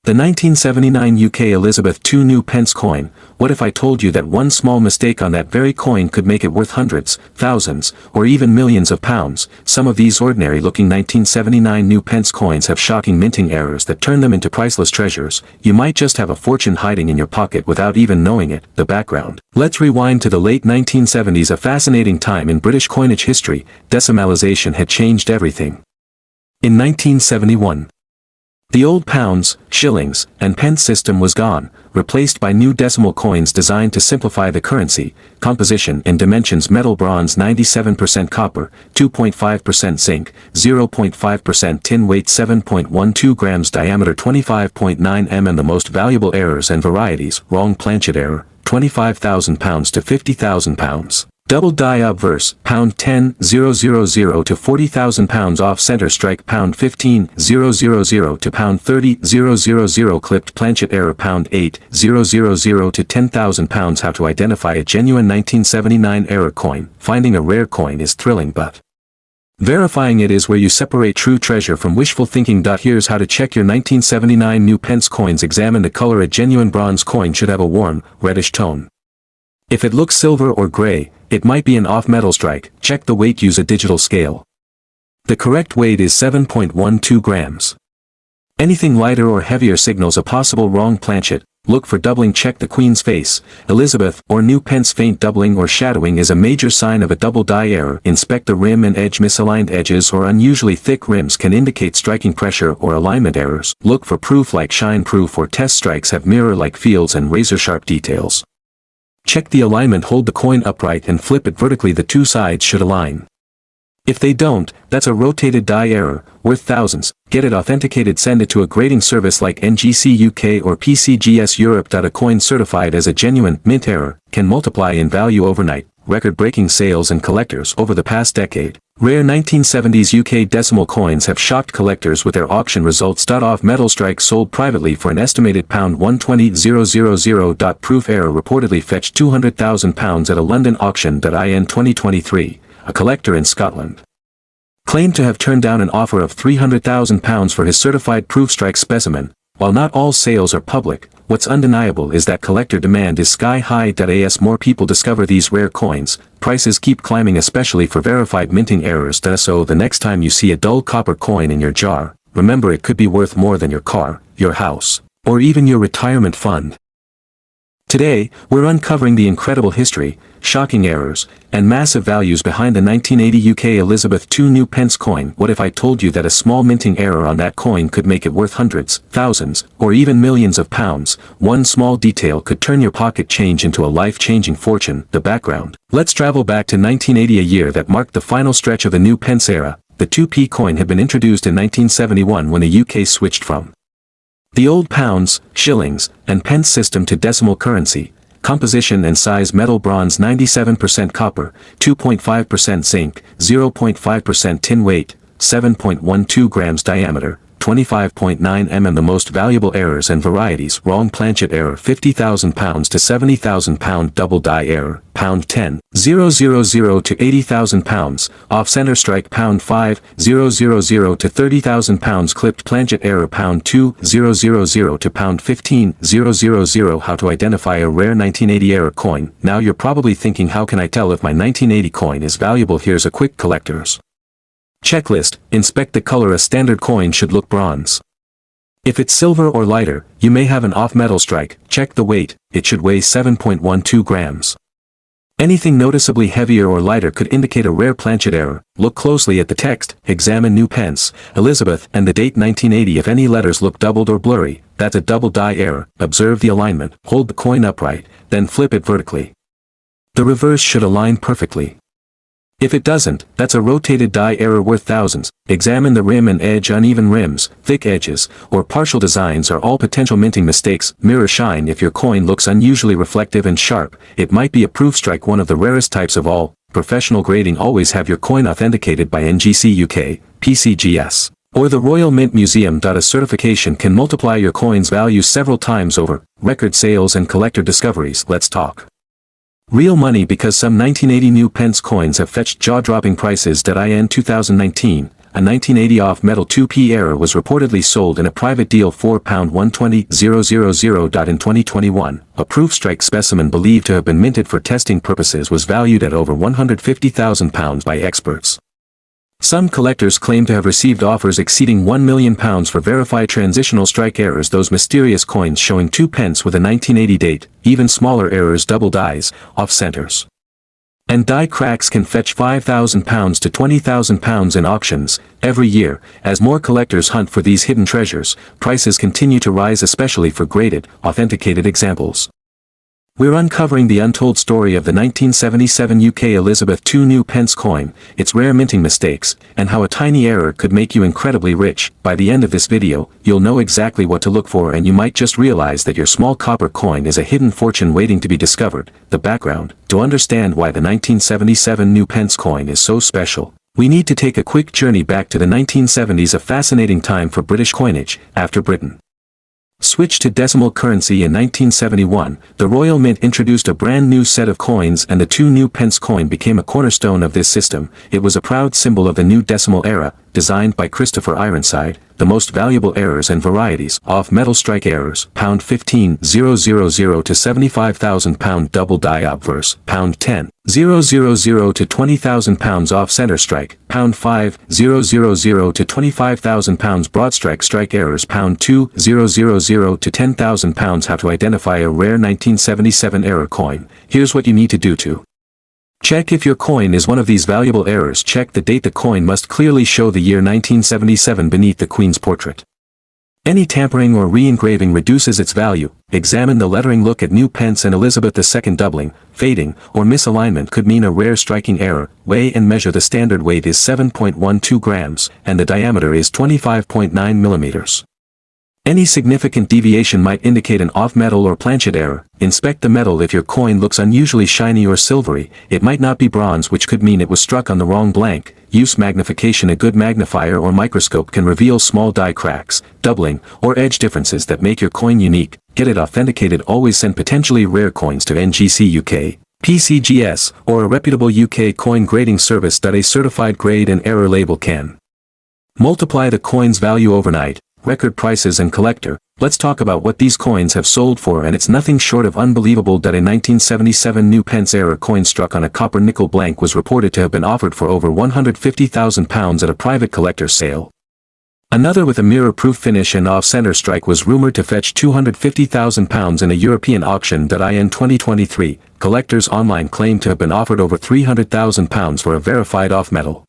The 1979 UK Elizabeth II new pence coin. What if I told you that one small mistake on that very coin could make it worth hundreds, thousands, or even millions of pounds? Some of these ordinary-looking 1979 new pence coins have shocking minting errors that turn them into priceless treasures. You might just have a fortune hiding in your pocket without even knowing it. The background. Let's rewind to the late 1970s, a fascinating time in British coinage history. Decimalization had changed everything. In 1971, the old pounds, shillings, and pence system was gone, replaced by new decimal coins designed to simplify the currency. Composition and dimensions: metal bronze 97% copper, 2.5% zinc, 0.5% tin, weight 7.12 grams, diameter 25.9 mm. The most valuable errors and varieties: wrong planchet error, £25,000 to £50,000. Double die obverse, pound 10,000 to £40,000. Off center strike, pound 15,000 to pound 30,000. Clipped planchet error, pound 8,000 to £10,000. How to identify a genuine 1979 error coin. Finding a rare coin is thrilling, but verifying it is where you separate true treasure from wishful thinking. Here's how to check your 1979 new pence coins. Examine the color. A genuine bronze coin should have a warm, reddish tone. If it looks silver or gray, it might be an off-metal strike. Check the weight. Use a digital scale. The correct weight is 7.12 grams. Anything lighter or heavier signals a possible wrong planchet. Look for doubling. Check the Queen's face, Elizabeth, or new pence. Faint doubling or shadowing is a major sign of a double die error. Inspect the rim and edge. Misaligned edges or unusually thick rims can indicate striking pressure or alignment errors. Look for proof like shine proof or test strikes have mirror-like fields and razor-sharp details. Check the alignment. Hold the coin upright and flip it vertically. The two sides should align. If they don't, that's a rotated die error, worth thousands. Get it authenticated. Send it to a grading service like NGC UK or PCGS Europe. A coin certified as a genuine mint error can multiply in value overnight. Record-breaking sales and collectors over the past decade. Rare 1970s UK decimal coins have shocked collectors with their auction results. Off metal strike sold privately for an estimated pound 120,000. Proof error reportedly fetched £200,000 at a London auction. In 2023, a collector in Scotland claimed to have turned down an offer of £300,000 for his certified proof strike specimen. While not all sales are public, what's undeniable is that collector demand is sky high. As more people discover these rare coins, prices keep climbing, especially for verified minting errors. So the next time you see a dull copper coin in your jar, remember it could be worth more than your car, your house, or even your retirement fund. Today, we're uncovering the incredible history, shocking errors, and massive values behind the 1980 UK Elizabeth II new pence coin. What if I told you that a small minting error on that coin could make it worth hundreds, thousands, or even millions of pounds? One small detail could turn your pocket change into a life-changing fortune. The background. Let's travel back to 1980, a year that marked the final stretch of the new pence era. The 2p coin had been introduced in 1971 when the UK switched from the old pounds, shillings, and pence system to decimal currency. Composition and size: metal bronze 97% copper, 2.5% zinc, 0.5% tin, weight 7.12 grams, diameter 25.9 mm. The most valuable errors and varieties: wrong planchet error £50,000 to £70,000. Double die error, pound 10,000 to £80,000. Off center strike, pound 5,000 to £30,000. Clipped planchet error, pound 2,000 to pound 15,000. How to identify a rare 1980 error coin. Now you're probably thinking, how can I tell if my 1980 coin is valuable? Here's a quick collector's checklist. Inspect the color. A standard coin should look bronze. If it's silver or lighter, you may have an off-metal strike. Check the weight. It should weigh 7.12 grams. Anything noticeably heavier or lighter could indicate a rare planchet error. Look closely at the text. Examine new pence, Elizabeth, and the date 1980. If any letters look doubled or blurry, that's a double die error. Observe the alignment. Hold the coin upright, then flip it vertically. The reverse should align perfectly. If it doesn't, that's a rotated die error worth thousands. Examine the rim and edge. Uneven rims, thick edges, or partial designs are all potential minting mistakes. Mirror shine: if your coin looks unusually reflective and sharp, it might be a proof strike, one of the rarest types of all. Professional grading: always have your coin authenticated by NGC UK, PCGS, or the Royal Mint Museum. A certification can multiply your coin's value several times over. Record sales and collector discoveries. Let's talk real money, because some 1980 new pence coins have fetched jaw-dropping prices. In 2019, a 1980 off-metal 2p error was reportedly sold in a private deal for £120,000. In 2021, a proof strike specimen believed to have been minted for testing purposes was valued at over £150,000 by experts. Some collectors claim to have received offers exceeding £1 million for verified transitional strike errors, those mysterious coins showing 2 pence with a 1980 date, even smaller errors, double dies, off-centers. And die cracks can fetch £5,000 to £20,000 in auctions. Every year, as more collectors hunt for these hidden treasures, prices continue to rise, especially for graded, authenticated examples. We're uncovering the untold story of the 1977 UK Elizabeth II new pence coin, its rare minting mistakes, and how a tiny error could make you incredibly rich. By the end of this video, you'll know exactly what to look for, and you might just realize that your small copper coin is a hidden fortune waiting to be discovered. The background. To understand why the 1977 new pence coin is so special, we need to take a quick journey back to the 1970s, a fascinating time for British coinage. After Britain switched to decimal currency in 1971, the Royal Mint introduced a brand new set of coins, and the 2 new pence coin became a cornerstone of this system. It was a proud symbol of the new decimal era, designed by Christopher Ironside. The most valuable errors and varieties: off-metal strike errors, £15,000 to £75,000 double die obverse, £10,000 to £20,000 off-center strike, £5,000 to £25,000 broad strike errors, £2,000 to £10,000. How to identify a rare 1977 error coin. Here's what you need to do to check if your coin is one of these valuable errors. Check the date. The coin must clearly show the year 1977 beneath the Queen's portrait. Any tampering or re-engraving reduces its value. Examine the lettering. Look at new pence and Elizabeth II. Doubling, fading, or misalignment could mean a rare striking error. Weigh and measure. The standard weight is 7.12 grams, and the diameter is 25.9 millimeters. Any significant deviation might indicate an off-metal or planchet error. Inspect the metal. If your coin looks unusually shiny or silvery, it might not be bronze, which could mean it was struck on the wrong blank. Use magnification. A good magnifier or microscope can reveal small die cracks, doubling, or edge differences that make your coin unique. Get it authenticated. Always send potentially rare coins to NGC UK, PCGS, or a reputable UK coin grading service. A certified grade and error label can multiply the coin's value overnight. Record prices and collector. Let's talk about what these coins have sold for, and it's nothing short of unbelievable. A 1977 new pence error coin struck on a copper nickel blank was reported to have been offered for over £150,000 at a private collector's sale. Another with a mirror-proof finish and off-center strike was rumored to fetch £250,000 in a European auction. In 2023, collectors online claim to have been offered over £300,000 for a verified off-metal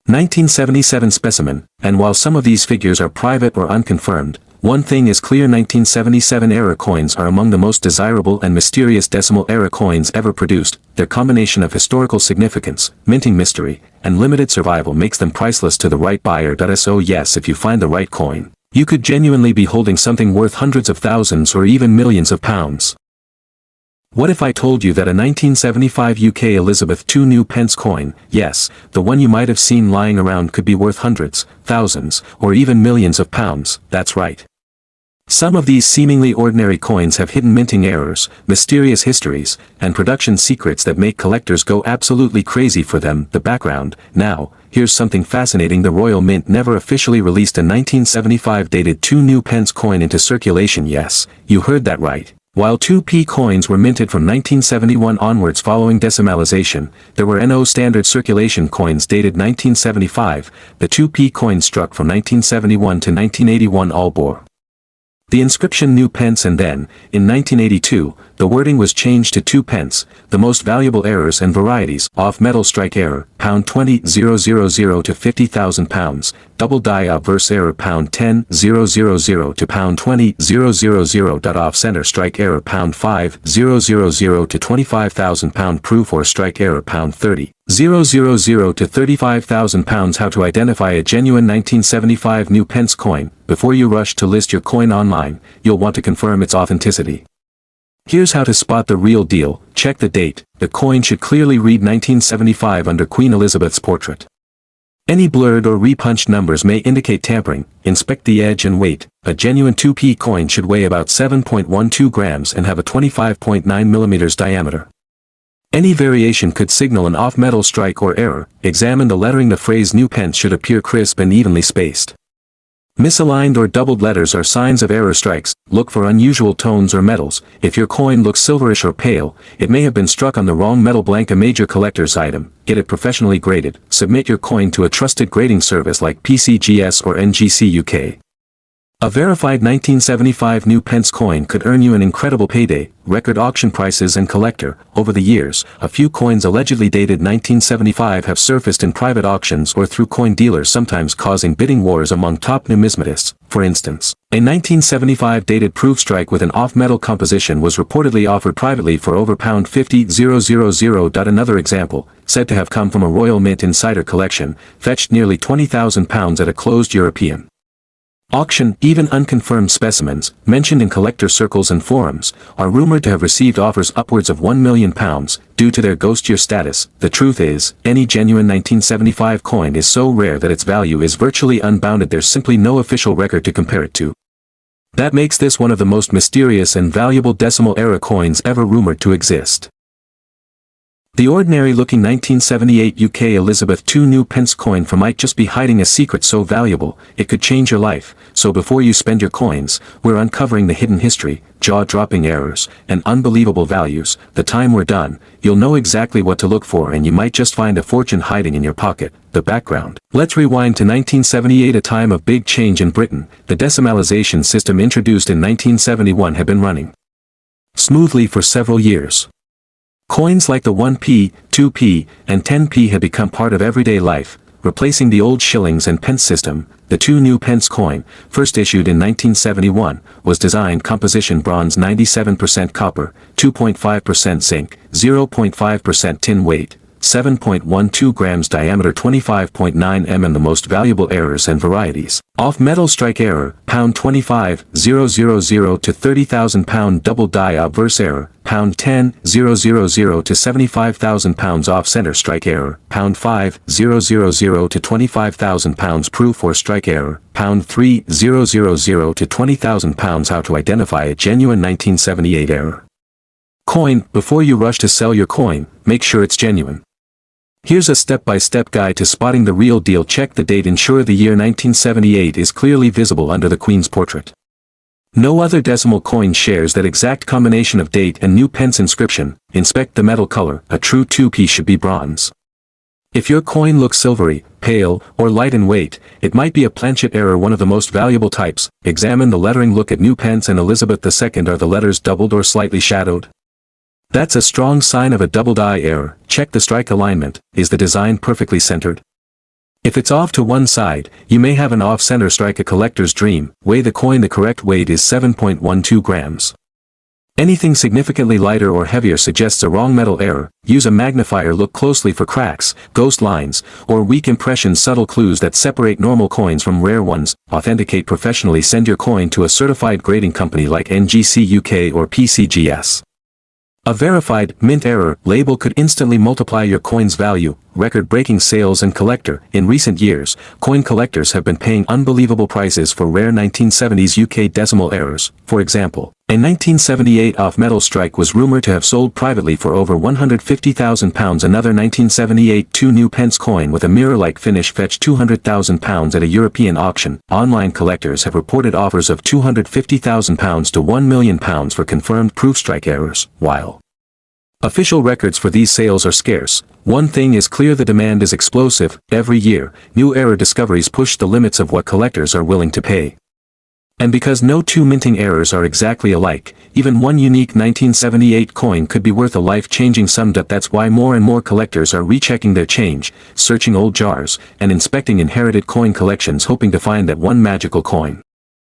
1977 specimen, and while some of these figures are private or unconfirmed, one thing is clear: 1977 error coins are among the most desirable and mysterious decimal error coins ever produced. Their combination of historical significance, minting mystery, and limited survival makes them priceless to the right buyer. So yes, if you find the right coin, you could genuinely be holding something worth hundreds of thousands or even millions of pounds. What if I told you that a 1975 UK Elizabeth II new pence coin, yes, the one you might have seen lying around, could be worth hundreds, thousands, or even millions of pounds? That's right. Some of these seemingly ordinary coins have hidden minting errors, mysterious histories, and production secrets that make collectors go absolutely crazy for them. The background. Now, here's something fascinating. The Royal Mint never officially released a 1975 dated 2 new pence coin into circulation. Yes, you heard that right. While 2p coins were minted from 1971 onwards following decimalization, there were no standard circulation coins dated 1975. The 2p coin struck from 1971 to 1981 all bore the inscription new pence, and then, in 1982, the wording was changed to 2 pence. The most valuable errors and varieties: off-metal strike error, £20,000 to £50,000, double die obverse error, £10,000 to £20,000, off-center strike error, £5,000 to £25,000, proof or strike error, £30,000 to £35,000. How to identify a genuine 1975 new pence coin. Before you rush to list your coin online, you'll want to confirm its authenticity. Here's how to spot the real deal. Check the date. The coin should clearly read 1975 under Queen Elizabeth's portrait. Any blurred or repunched numbers may indicate tampering. Inspect the edge and weight. A genuine 2p coin should weigh about 7.12 grams and have a 25.9 millimeters diameter. Any variation could signal an off-metal strike or error. Examine the lettering. The phrase new pence should appear crisp and evenly spaced. Misaligned or doubled letters are signs of error strikes. Look for unusual tones or metals. If your coin looks silverish or pale, it may have been struck on the wrong metal. Blank a major collector's item. Get it professionally graded. Submit your coin to a trusted grading service like PCGS or NGC UK. A verified 1975 new pence coin could earn you an incredible payday. Record auction prices and collector. Over the years, a few coins allegedly dated 1975 have surfaced in private auctions or through coin dealers, sometimes causing bidding wars among top numismatists. For instance, a 1975 dated proof strike with an off-metal composition was reportedly offered privately for over £50,000. Another example, said to have come from a Royal Mint insider collection, fetched nearly £20,000 at a closed European auction. Even unconfirmed specimens, mentioned in collector circles and forums, are rumored to have received offers upwards of £1 million due to their ghost year status. The truth is, any genuine 1975 coin is so rare that its value is virtually unbounded. There's simply no official record to compare it to. That makes this one of the most mysterious and valuable decimal era coins ever rumored to exist. The ordinary-looking 1978 UK Elizabeth II new pence coin might just be hiding a secret so valuable, it could change your life. So before you spend your coins, we're uncovering the hidden history, jaw-dropping errors, and unbelievable values. The time we're done, you'll know exactly what to look for, and you might just find a fortune hiding in your pocket. The background. Let's rewind to 1978, a time of big change in Britain. The decimalization system introduced in 1971 had been running smoothly for several years. Coins like the 1p, 2p, and 10p had become part of everyday life, replacing the old shillings and pence system. The two new pence coin, first issued in 1971, was designed composition bronze, 97% copper, 2.5% zinc, 0.5% tin, weight 7.12 grams, diameter 25.9 mm. The most valuable errors and varieties. Off-metal strike error, £25,000 to £30,000. Double die obverse error, £10,000 to £75,000. Off-center strike error, £5,000 to £25,000. Proof or strike error, £3,000 to £20,000. How to identify a genuine 1978 error coin. Before you rush to sell your coin, make sure it's genuine. Here's a step-by-step guide to spotting the real deal. Check the date. Ensure the year 1978 is clearly visible under the Queen's portrait. No other decimal coin shares that exact combination of date and new pence inscription. Inspect the metal color. A true 2p should be bronze. If your coin looks silvery, pale, or light in weight, it might be a planchet error, one of the most valuable types. Examine the lettering. Look at new pence and Elizabeth II. Are the letters doubled or slightly shadowed? That's a strong sign of a double die error. Check the strike alignment. Is the design perfectly centered? If it's off to one side, you may have an off-center strike, a collector's dream. Weigh the coin. The correct weight is 7.12 grams. Anything significantly lighter or heavier suggests a wrong metal error. Use a magnifier. Look closely for cracks, ghost lines, or weak impressions, subtle clues that separate normal coins from rare ones. Authenticate professionally. Send your coin to a certified grading company like NGC UK or PCGS. A verified mint error label could instantly multiply your coin's value. Record-breaking sales and collector. In recent years, coin collectors have been paying unbelievable prices for rare 1970s UK decimal errors. For example, a 1978 off-metal strike was rumored to have sold privately for over £150,000. Another 1978 two new pence coin with a mirror-like finish fetched £200,000 at a European auction. Online collectors have reported offers of £250,000 to £1 million for confirmed proof strike errors. While official records for these sales are scarce, one thing is clear: the demand is explosive. Every year, new error discoveries push the limits of what collectors are willing to pay. And because no two minting errors are exactly alike, even one unique 1978 coin could be worth a life-changing sum. That's why more and more collectors are rechecking their change, searching old jars, and inspecting inherited coin collections, hoping to find that one magical coin.